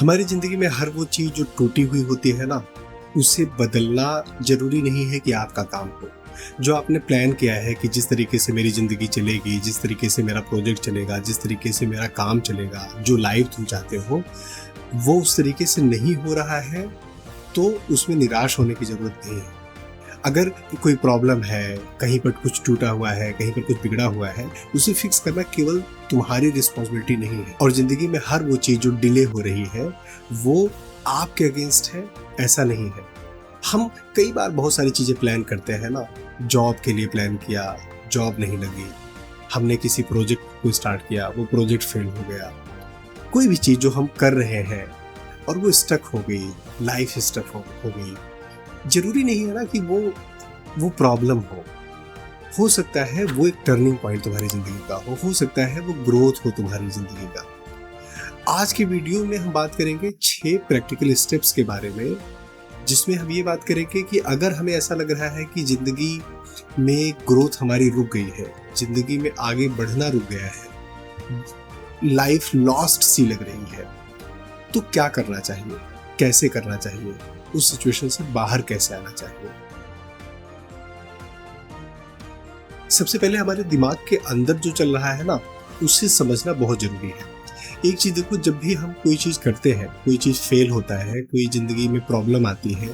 हमारी ज़िंदगी में हर वो चीज़ जो टूटी हुई होती है ना, उसे बदलना ज़रूरी नहीं है कि आपका काम हो। जो आपने प्लान किया है कि जिस तरीके से मेरी ज़िंदगी चलेगी, जिस तरीके से मेरा प्रोजेक्ट चलेगा, जिस तरीके से मेरा काम चलेगा, जो लाइफ़ तुम चाहते हो, वो उस तरीके से नहीं हो रहा है, तो उसमें निराश होने की ज़रूरत नहीं है। अगर कोई प्रॉब्लम है, कहीं पर कुछ टूटा हुआ है, कहीं पर कुछ बिगड़ा हुआ है, उसे फिक्स करना केवल तुम्हारी रिस्पॉन्सिबिलिटी नहीं है। और ज़िंदगी में हर वो चीज़ जो डिले हो रही है, वो आपके अगेंस्ट है, ऐसा नहीं है। हम कई बार बहुत सारी चीज़ें प्लान करते हैं ना, जॉब के लिए प्लान किया, जॉब नहीं लगी, हमने किसी प्रोजेक्ट को स्टार्ट किया, वो प्रोजेक्ट फेल हो गया। कोई भी चीज़ जो हम कर रहे हैं और वो स्टक हो गई, लाइफ स्टक हो गई, जरूरी नहीं है ना कि वो प्रॉब्लम हो सकता है वो एक टर्निंग पॉइंट तुम्हारी जिंदगी का हो सकता है वो ग्रोथ हो तुम्हारी जिंदगी का। आज की वीडियो में हम बात करेंगे 6 प्रैक्टिकल स्टेप्स के बारे में, जिसमें हम ये बात करेंगे कि अगर हमें ऐसा लग रहा है कि जिंदगी में ग्रोथ हमारी रुक गई है, जिंदगी में आगे बढ़ना रुक गया है, लाइफ लॉस्ट सी लग रही है, तो क्या करना चाहिए, कैसे करना चाहिए, उस सिचुएशन से बाहर कैसे आना चाहिए। सबसे पहले हमारे दिमाग के अंदर जो चल रहा है ना, उसे समझना बहुत जरूरी है। एक चीज देखो, जब भी हम कोई चीज करते हैं, कोई चीज फेल होता है, कोई जिंदगी में प्रॉब्लम आती है,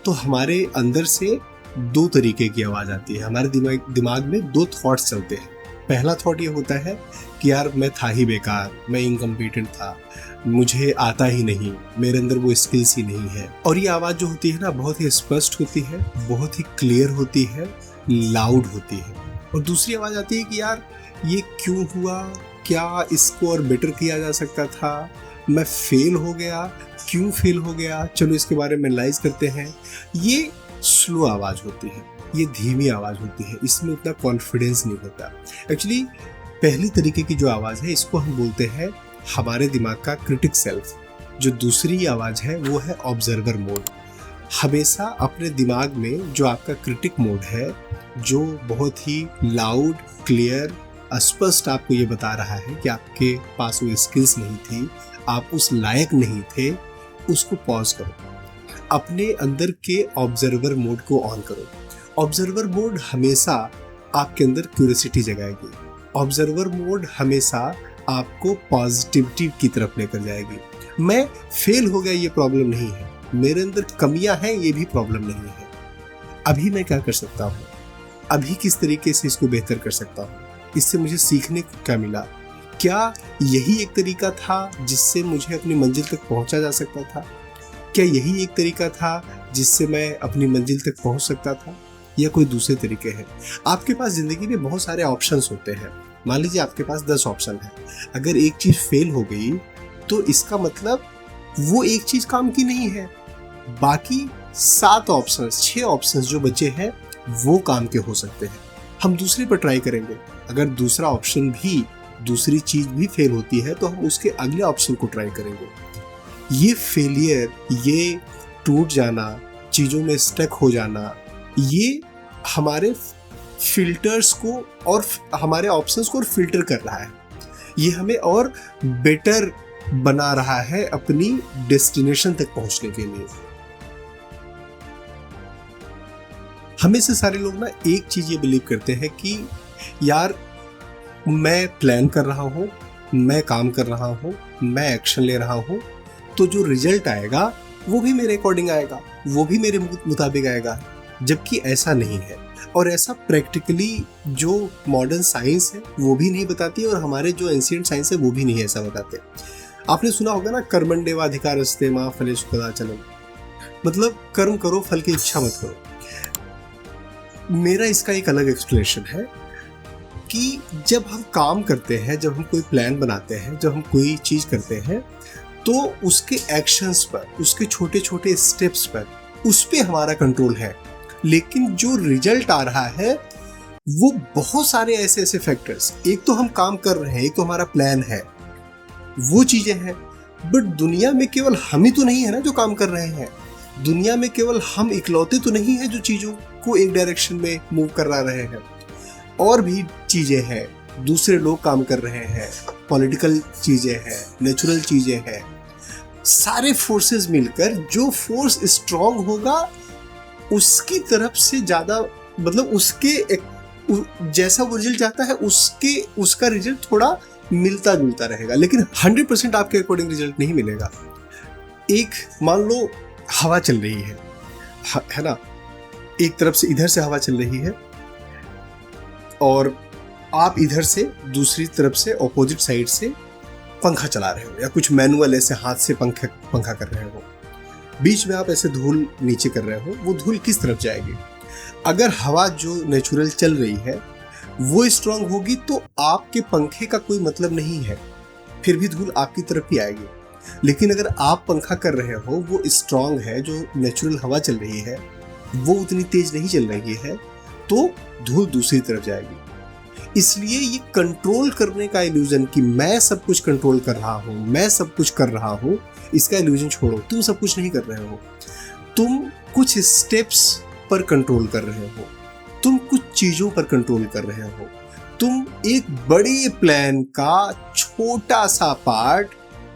तो हमारे अंदर से 2 तरीके की आवाज आती है। हमारे दिमाग में 2 थॉट्स चलते हैं। पहला थॉट ये होता है कि यार मैं था ही बेकार, मैं इनकम्पिटेंट था, मुझे आता ही नहीं, मेरे अंदर वो स्किल्स ही नहीं है। और ये आवाज़ जो होती है ना, बहुत ही स्पष्ट होती है, बहुत ही क्लियर होती है, लाउड होती है। और दूसरी आवाज़ आती है कि यार ये क्यों हुआ, क्या इसको और बेटर किया जा सकता था, मैं फेल हो गया, क्यों फेल हो गया, चलो इसके बारे में एनालाइज करते हैं। ये स्लो आवाज़ होती है, ये धीमी आवाज़ होती है, इसमें उतना कॉन्फिडेंस नहीं होता। एक्चुअली पहली तरीके की जो आवाज़ है, इसको हम बोलते हैं हमारे दिमाग का क्रिटिक सेल्फ। जो दूसरी आवाज़ है वो है ऑब्जर्वर मोड। हमेशा अपने दिमाग में जो आपका क्रिटिक मोड है, जो बहुत ही लाउड, क्लियर, स्पष्ट आपको ये बता रहा है कि आपके पास वो स्किल्स नहीं थी, आप उस लायक नहीं थे, उसको पॉज करो, अपने अंदर के ऑब्जर्वर मोड को ऑन करो। ऑब्जर्वर मोड हमेशा आपके अंदर क्यूरियोसिटी जगाएगी। ऑब्जर्वर मोड हमेशा आपको पॉजिटिविटी की तरफ लेकर जाएगी। मैं फेल हो गया ये प्रॉब्लम नहीं है, मेरे अंदर कमियां हैं ये भी प्रॉब्लम नहीं है। अभी मैं क्या कर सकता हूँ, अभी किस तरीके से इसको बेहतर कर सकता हूँ, इससे मुझे सीखने को क्या मिला, क्या यही एक तरीका था जिससे मुझे अपनी मंजिल तक पहुंचा जा सकता था, क्या यही एक तरीका था जिससे मैं अपनी मंजिल तक पहुंच सकता था, या कोई दूसरे तरीके हैं। आपके पास जिंदगी में बहुत सारे ऑप्शंस होते हैं। मान लीजिए आपके पास 10 ऑप्शन है, अगर एक चीज फेल हो गई तो इसका मतलब वो एक चीज काम की नहीं है, बाकी 7 ऑप्शंस, 6 ऑप्शंस जो बचे हैं वो काम के हो सकते हैं। हम दूसरे पर ट्राई करेंगे, अगर दूसरा ऑप्शन भी, दूसरी चीज भी फेल होती है तो हम उसके अगले ऑप्शन को ट्राई करेंगे। ये फेलियर, ये टूट जाना, चीजों में स्टक हो जाना, ये हमारे फिल्टर्स को और हमारे ऑप्शंस को फिल्टर कर रहा है। ये हमें और बेटर बना रहा है अपनी डेस्टिनेशन तक पहुंचने के लिए। हमें से सारे लोग ना एक चीज ये बिलीव करते हैं कि यार मैं प्लान कर रहा हूं, मैं काम कर रहा हूं, मैं एक्शन ले रहा हूं, तो जो रिजल्ट आएगा वो भी मेरे अकॉर्डिंग आएगा, वो भी मेरे मुताबिक आएगा। जबकि ऐसा नहीं है, और ऐसा प्रैक्टिकली जो मॉडर्न साइंस है वो भी नहीं बताती, और हमारे जो एंशिएंट साइंस है वो भी नहीं ऐसा बताते। आपने सुना होगा ना, कर्मण्येवाधिकारस्ते मा फलेषु कदाचन, मतलब कर्म करो, फल की इच्छा मत करो। मेरा इसका एक अलग एक्सप्लेनेशन है कि जब हम काम करते हैं, जब हम कोई प्लान बनाते हैं, जब हम कोई चीज करते हैं, तो उसके एक्शंस पर, उसके छोटे छोटे स्टेप्स पर, उस पे हमारा कंट्रोल है। लेकिन जो रिजल्ट आ रहा है वो बहुत सारे ऐसे ऐसे फैक्टर्स, एक तो हम काम कर रहे हैं, एक तो हमारा प्लान है, वो चीजें हैं। बट दुनिया में केवल हम ही तो नहीं है ना जो काम कर रहे हैं, दुनिया में केवल हम इकलौते तो नहीं है जो चीजों को एक डायरेक्शन में मूव करा रहे हैं, और भी चीजें हैं, दूसरे लोग काम कर रहे हैं, पॉलिटिकल चीजें हैं, नेचुरल चीजें हैं, सारे फोर्सेस मिलकर जो फोर्स स्ट्रांग होगा उसकी तरफ से ज्यादा, मतलब जैसा वो रिजल्ट चाहता है उसका रिजल्ट थोड़ा मिलता जुलता रहेगा, लेकिन 100% आपके अकॉर्डिंग रिजल्ट नहीं मिलेगा। एक मान लो हवा चल रही है ना, एक तरफ से इधर से हवा चल रही है और आप इधर से दूसरी तरफ से ऑपोजिट साइड से पंखा चला रहे हो या कुछ मैनुअल ऐसे हाथ से पंखा कर रहे हो, बीच में आप ऐसे धूल नीचे कर रहे हो, वो धूल किस तरफ जाएगी? अगर हवा जो नेचुरल चल रही है वो स्ट्रांग होगी तो आपके पंखे का कोई मतलब नहीं है, फिर भी धूल आपकी तरफ ही आएगी। लेकिन अगर आप पंखा कर रहे हो, वो स्ट्रांग है, जो नेचुरल हवा चल रही है वो उतनी तेज नहीं चल रही है, तो धूल दूसरी तरफ जाएगी। इसलिए ये कंट्रोल करने का इल्यूजन कि मैं सब कुछ कंट्रोल कर रहा हूं, मैं सब कुछ कर रहा हूं, इसका इल्यूजन छोड़ो। तुम सब कुछ नहीं कर रहे हो, तुम कुछ स्टेप्स पर कंट्रोल कर रहे हो, तुम कुछ चीजों पर कंट्रोल कर रहे हो, तुम एक बड़े प्लान का छोटा सा पार्ट,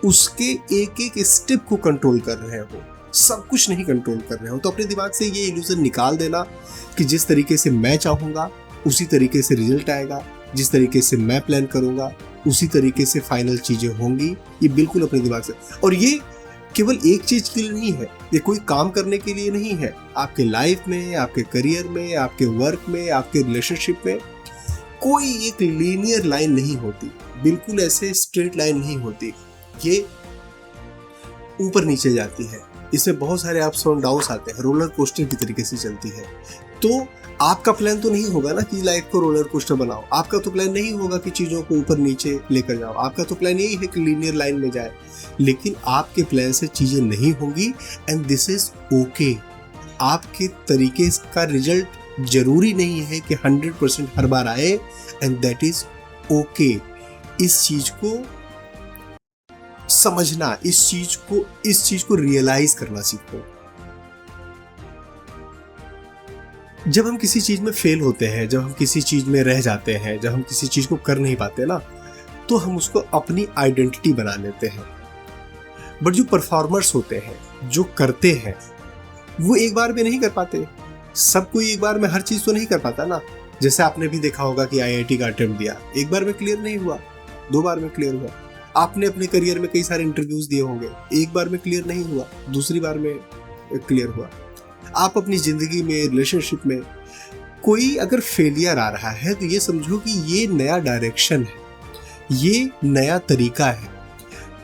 उसके एक एक स्टेप को कंट्रोल कर रहे हो, सब कुछ नहीं कंट्रोल कर रहे हो। तो अपने दिमाग से ये इल्यूजन निकाल देना कि जिस तरीके से मैं चाहूंगा उसी तरीके से रिजल्ट आएगा, जिस तरीके से मैं प्लान करूंगा उसी तरीके से फाइनल चीजें होंगी। ये बिल्कुल अपने दिमाग से, और ये केवल एक चीज के लिए नहीं है, ये कोई काम करने के लिए नहीं है। आपके लाइफ में, आपके करियर में, आपके वर्क में, आपके रिलेशनशिप में कोई एक लीनियर लाइन नहीं होती, बिल्कुल ऐसे स्ट्रेट लाइन नहीं होती, ये ऊपर नीचे जाती है। इसमें बहुत सारे अप्स और डाउन्स आते हैं, रोलर कोस्टर की तरीके से चलती है। तो आपका प्लान तो नहीं होगा ना कि लाइफ को रोलर कोस्टर बनाओ, आपका तो प्लान नहीं होगा कि चीज़ों को ऊपर नीचे लेकर जाओ, आपका तो प्लान यही है कि लीनियर लाइन में जाए। लेकिन आपके प्लान से चीज़ें नहीं होंगी एंड दिस इज ओके। आपके तरीके का रिजल्ट जरूरी नहीं है कि 100% हर बार आए एंड दैट इज ओके। इस चीज को समझना, इस चीज को रियलाइज करना सीखो। जब हम किसी चीज में फेल होते हैं, जब हम किसी चीज में रह जाते हैं, जब हम किसी चीज को कर नहीं पाते ना, तो हम उसको अपनी आइडेंटिटी बना लेते हैं। बट जो परफॉर्मर्स होते हैं, जो करते हैं, वो एक बार में नहीं कर पाते। सब कोई एक बार में हर चीज तो नहीं कर पाता ना। जैसे आपने भी देखा होगा कि IIT का अटेम्प्ट दिया, एक बार में क्लियर नहीं हुआ, 2 बार में क्लियर हुआ। आपने अपने करियर में कई सारे इंटरव्यूज दिए होंगे, एक बार में क्लियर नहीं हुआ, दूसरी बार में क्लियर हुआ। आप अपनी जिंदगी में, रिलेशनशिप में कोई अगर फेलियर आ रहा है तो ये समझो कि ये नया डायरेक्शन है, ये नया तरीका है,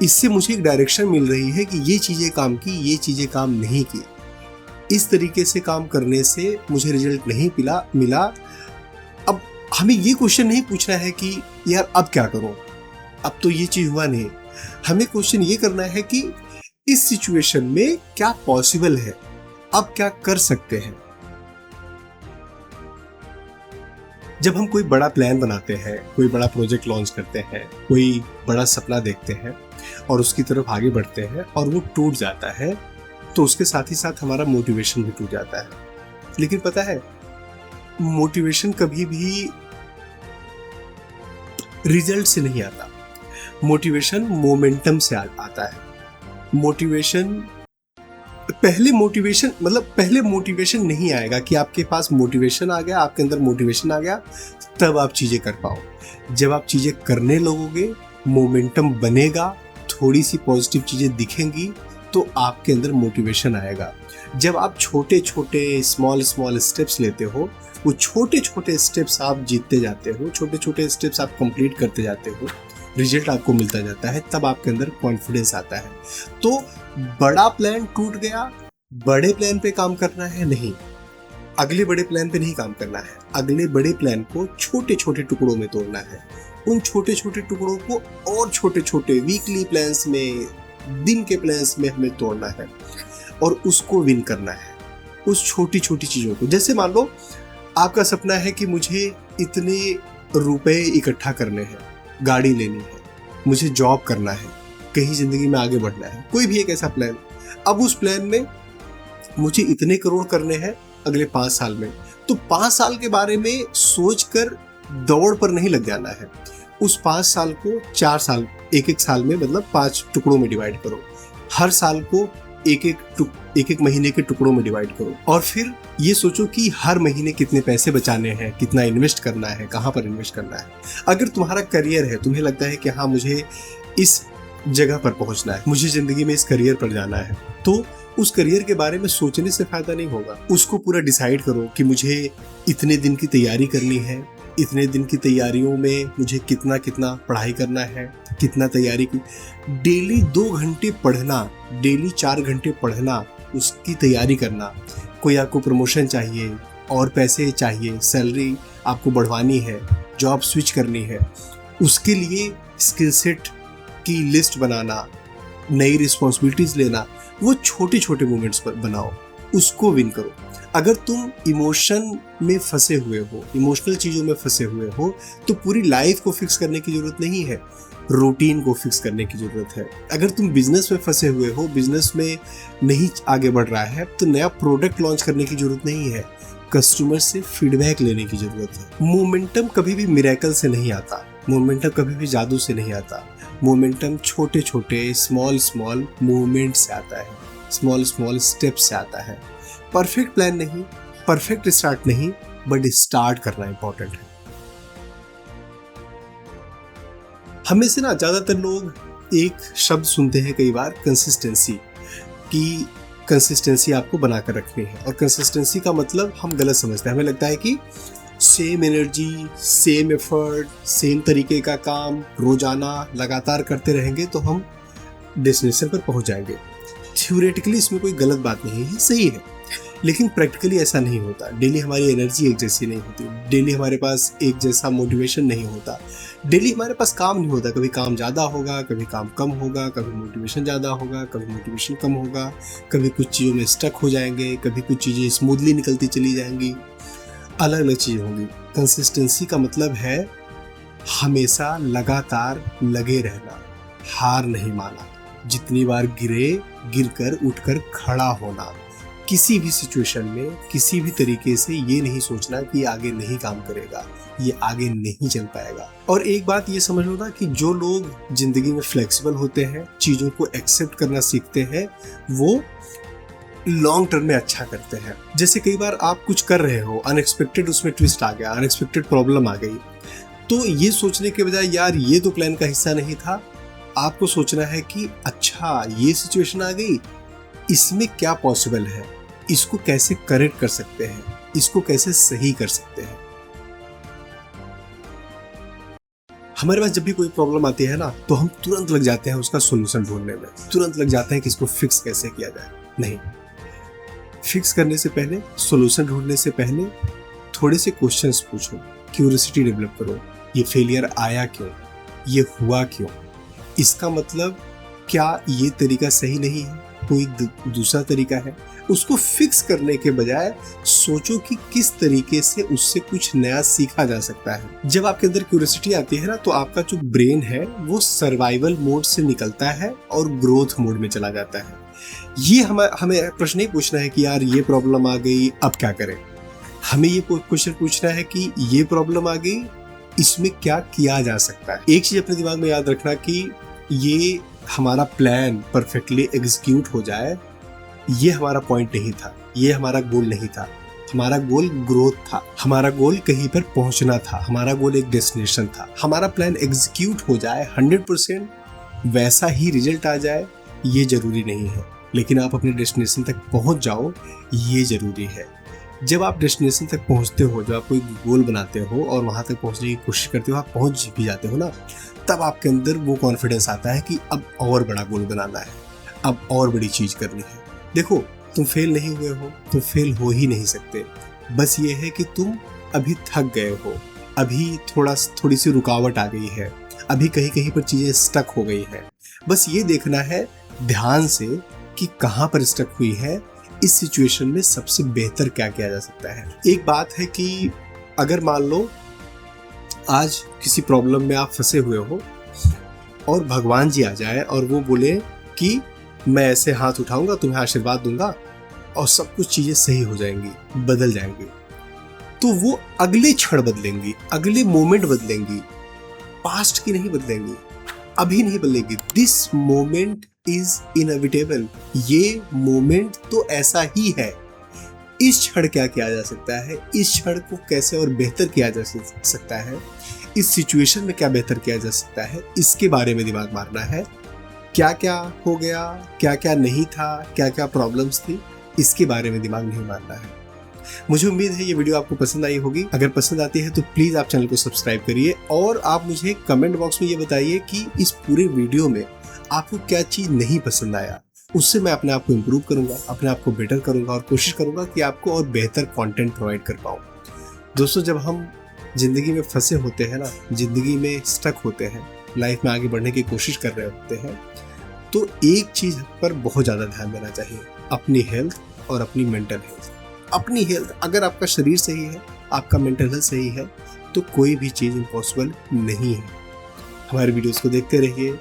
इससे मुझे एक डायरेक्शन मिल रही है कि ये चीजें काम की, ये चीजें काम नहीं की, इस तरीके से काम करने से मुझे रिजल्ट नहीं मिला। अब हमें ये क्वेश्चन नहीं पूछना है कि यार अब क्या करूं, अब तो ये चीज हुआ नहीं। हमें क्वेश्चन ये करना है कि इस सिचुएशन में क्या पॉसिबल है, अब क्या कर सकते हैं। जब हम कोई बड़ा प्लान बनाते हैं, कोई बड़ा प्रोजेक्ट लॉन्च करते हैं, कोई बड़ा सपना देखते हैं और उसकी तरफ आगे बढ़ते हैं और वो टूट जाता है, तो उसके साथ ही साथ हमारा मोटिवेशन भी टूट जाता है। लेकिन पता है, मोटिवेशन कभी भी रिजल्ट से नहीं आता, मोटिवेशन मोमेंटम से आता है। पहले मोटिवेशन नहीं आएगा कि आपके पास मोटिवेशन आ गया, आपके अंदर मोटिवेशन आ गया, तब आप चीजें कर पाओ। जब आप चीजें करने लगोगे, मोमेंटम बनेगा, थोड़ी सी पॉजिटिव चीजें दिखेंगी, तो आपके अंदर मोटिवेशन आएगा। जब आप छोटे छोटे स्मॉल स्टेप्स लेते हो, वो छोटे छोटे स्टेप्स आप जीतते जाते हो, छोटे छोटे स्टेप्स आप कंप्लीट करते जाते हो, रिजल्ट आपको मिलता जाता है, तब आपके अंदर कॉन्फिडेंस आता है। तो बड़ा प्लान टूट गया, बड़े प्लान पे काम करना है नहीं, अगले बड़े प्लान पे नहीं काम करना है, अगले बड़े प्लान को छोटे छोटे टुकड़ों में तोड़ना है। उन छोटे छोटे टुकड़ों को और छोटे छोटे वीकली प्लान्स में, दिन के प्लान्स में हमें तोड़ना है और उसको विन करना है, उस छोटी छोटी चीजों को। जैसे मान लो आपका सपना है कि मुझे इतने रुपए इकट्ठा करने हैं, गाड़ी लेनी है, मुझे जॉब करना है, कहीं जिंदगी में आगे बढ़ना है, कोई भी एक ऐसा प्लान। अब उस प्लान में मुझे इतने करोड़ करने हैं अगले 5 साल में, तो 5 साल के बारे में सोचकर दौड़ पर नहीं लग जाना है। उस 5 साल को 4 साल, एक साल में मतलब 5 टुकड़ों में डिवाइड करो। हर साल को एक एक महीने के टुकड़ों में डिवाइड करो और फिर ये सोचो कि हर महीने कितने पैसे बचाने हैं, कितना इन्वेस्ट करना है, कहाँ पर इन्वेस्ट करना है। अगर तुम्हारा करियर है, तुम्हें लगता है कि हाँ मुझे इस जगह पर पहुंचना है, मुझे जिंदगी में इस करियर पर जाना है, तो उस करियर के बारे में सोचने से फायदा नहीं होगा। उसको पूरा डिसाइड करो कि मुझे इतने दिन की तैयारी करनी है, इतने दिन की तैयारियों में मुझे कितना कितना पढ़ाई करना है, कितना तैयारी की, डेली 2 घंटे पढ़ना, डेली 4 घंटे पढ़ना, उसकी तैयारी करना। कोई आपको प्रमोशन चाहिए और पैसे चाहिए, सैलरी आपको बढ़वानी है, जॉब स्विच करनी है, उसके लिए स्किल सेट की लिस्ट बनाना, नई रिस्पॉन्सिबिलिटीज लेना, वो छोटे छोटे मोमेंट्स पर बनाओ, उसको विन करो। अगर तुम इमोशन में फंसे हुए हो, इमोशनल चीज़ों में फंसे हुए हो, तो पूरी लाइफ को फिक्स करने की ज़रूरत नहीं है, रूटीन को फिक्स करने की ज़रूरत है। अगर तुम बिजनेस में फंसे हुए हो, बिजनेस में नहीं आगे बढ़ रहा है, तो नया प्रोडक्ट लॉन्च करने की ज़रूरत नहीं है, कस्टमर से फीडबैक लेने की ज़रूरत है। मोमेंटम कभी भी मिरेकल से नहीं आता, मोमेंटम कभी भी जादू से नहीं आता। मोमेंटम छोटे छोटे स्मॉल मूवमेंट से आता है, स्मॉल स्टेप से आता है। परफेक्ट प्लान नहीं, परफेक्ट स्टार्ट नहीं, बट स्टार्ट करना इंपॉर्टेंट है। हमें से ना ज्यादातर लोग एक शब्द सुनते हैं कई बार, कंसिस्टेंसी, कि कंसिस्टेंसी आपको बनाकर रखनी है। और कंसिस्टेंसी का मतलब हम गलत समझते हैं। हमें लगता है कि same energy, same effort, same तरीके का काम रोजाना लगातार करते रहेंगे तो हम डेस्टिनेशन पर पहुंच जाएंगे। थ्योरेटिकली इसमें कोई गलत बात नहीं है, सही है, लेकिन प्रैक्टिकली ऐसा नहीं होता। डेली हमारी एनर्जी एक जैसी नहीं होती, डेली हमारे पास एक जैसा मोटिवेशन नहीं होता, डेली हमारे पास काम नहीं होता। कभी काम ज़्यादा होगा, कभी काम कम होगा, कभी मोटिवेशन ज़्यादा होगा, कभी मोटिवेशन कम होगा, कभी कुछ चीज़ों में स्टक हो जाएंगे, कभी कुछ चीज़ें स्मूथली निकलती चली जाएंगी, अलग अलग चीज़ें होंगी। कंसिस्टेंसी का मतलब है हमेशा लगातार लगे रहना, हार नहीं माना, जितनी बार गिरे गिरकर उठकर खड़ा होना, किसी भी सिचुएशन में किसी भी तरीके से ये नहीं सोचना कि आगे नहीं काम करेगा, ये आगे नहीं चल पाएगा। और एक बात ये समझ लो ना कि जो लोग जिंदगी में फ्लेक्सिबल होते हैं, चीज़ों को एक्सेप्ट करना सीखते हैं, वो लॉन्ग टर्म में अच्छा करते हैं। जैसे कई बार आप कुछ कर रहे हो, अनएक्सपेक्टेड उसमें ट्विस्ट आ गया, अनएक्सपेक्टेड प्रॉब्लम आ गई, तो ये सोचने के बजाय यार ये तो प्लान का हिस्सा नहीं था, आपको सोचना है कि अच्छा ये सिचुएशन आ गई, इसमें क्या पॉसिबल है, इसको कैसे करेक्ट कर सकते हैं, इसको कैसे सही कर सकते हैं। हमारे पास जब भी कोई प्रॉब्लम आती है ना, तो हम तुरंत लग जाते हैं उसका सॉल्यूशन ढूंढने में, तुरंत लग जाते हैं कि इसको फिक्स कैसे किया जाए। नहीं, फिक्स करने से पहले, सॉल्यूशन ढूंढने से पहले थोड़े से क्वेश्चंस पूछो, क्यूरियोसिटी डेवलप करो। ये फेलियर आया क्यों, ये हुआ क्यों, इसका मतलब क्या ये तरीका सही नहीं है, कोई दूसरा तरीका है। उसको फिक्स करने के बजाय सोचो कि किस तरीके से उससे कुछ नया सीखा जा सकता है। जब आपके अंदर क्यूरियोसिटी आती है ना, तो आपका जो ब्रेन है वो सर्वाइवल मोड से निकलता है और ग्रोथ मोड में चला जाता है। ये हमें प्रश्न नहीं पूछना है कि यार ये प्रॉब्लम आ गई अब क्या करें, हमें ये क्वेश्चन पूछना है कि ये प्रॉब्लम आ गई, इसमें क्या किया जा सकता है। एक चीज अपने दिमाग में याद रखना कि ये हमारा प्लान परफेक्टली एग्जीक्यूट हो जाए, ये हमारा पॉइंट नहीं था, ये हमारा गोल नहीं था। हमारा गोल ग्रोथ था, हमारा गोल कहीं पर पहुंचना था, हमारा गोल एक डेस्टिनेशन था। हमारा प्लान एग्जीक्यूट हो जाए, 100% वैसा ही रिजल्ट आ जाए, ये जरूरी नहीं है, लेकिन आप अपने डेस्टिनेशन तक पहुंच जाओ, ये जरूरी है। जब आप डेस्टिनेशन तक पहुंचते हो, जब आप कोई गोल बनाते हो और वहां तक पहुंचने की कोशिश करते हो, आप पहुंच भी जाते हो ना, तब आपके अंदर वो कॉन्फिडेंस आता है कि अब और बड़ा गोल बनाना है, अब और बड़ी चीज करनी है। देखो, तुम फेल नहीं हुए हो, तुम फेल हो ही नहीं सकते। बस ये है कि तुम अभी थक गए हो, अभी थोड़ी सी रुकावट आ गई है, अभी कहीं कहीं पर चीजें स्टक हो गई है। बस ये देखना है ध्यान से कि कहाँ पर स्टक हुई है, इस सिचुएशन में सबसे बेहतर क्या किया जा सकता है। एक बात है कि अगर मान लो आज किसी प्रॉब्लम में आप फंसे हुए हो और भगवान जी आ जाए और वो बोले कि मैं ऐसे हाथ उठाऊंगा, तुम्हें आशीर्वाद दूंगा और सब कुछ चीजें सही हो जाएंगी, बदल जाएंगी, तो वो अगले क्षण बदलेंगी, अगले मोमेंट बदलेंगी, पास्ट की नहीं बदलेंगी, अभी नहीं बदलेंगी। This moment is inevitable. ये मोमेंट तो ऐसा ही है। इस क्षण क्या किया जा सकता है, इस क्षण को कैसे और बेहतर किया जा सकता है, इस सिचुएशन में क्या बेहतर किया जा सकता है, इसके बारे में दिमाग मारना है। क्या क्या हो गया, क्या क्या नहीं था, क्या क्या प्रॉब्लम्स थी, इसके बारे में दिमाग नहीं मारना है। मुझे उम्मीद है ये वीडियो आपको पसंद आई होगी। अगर पसंद आती है तो प्लीज आप चैनल को सब्सक्राइब करिए और आप मुझे कमेंट बॉक्स में ये बताइए कि इस पूरे वीडियो में आपको क्या चीज नहीं पसंद आया। उससे मैं अपने आप को इम्प्रूव करूंगा, अपने आप को बेटर करूंगा और कोशिश करूंगा कि आपको और बेहतर कंटेंट प्रोवाइड कर पाऊँ। दोस्तों, जब हम जिंदगी में फंसे होते हैं ना, जिंदगी में स्टक होते हैं, लाइफ में आगे बढ़ने की कोशिश कर रहे होते हैं, तो एक चीज पर बहुत ज्यादा ध्यान देना चाहिए, अपनी हेल्थ और अपनी मेंटल हेल्थ। अपनी हेल्थ, अगर आपका शरीर सही है, आपका मेंटल हेल्थ सही है, तो कोई भी चीज इम्पॉसिबल नहीं है। हमारे वीडियोस को देखते रहिए,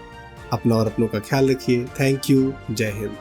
अपना और अपनों का ख्याल रखिए। Thank you. जय हिंद।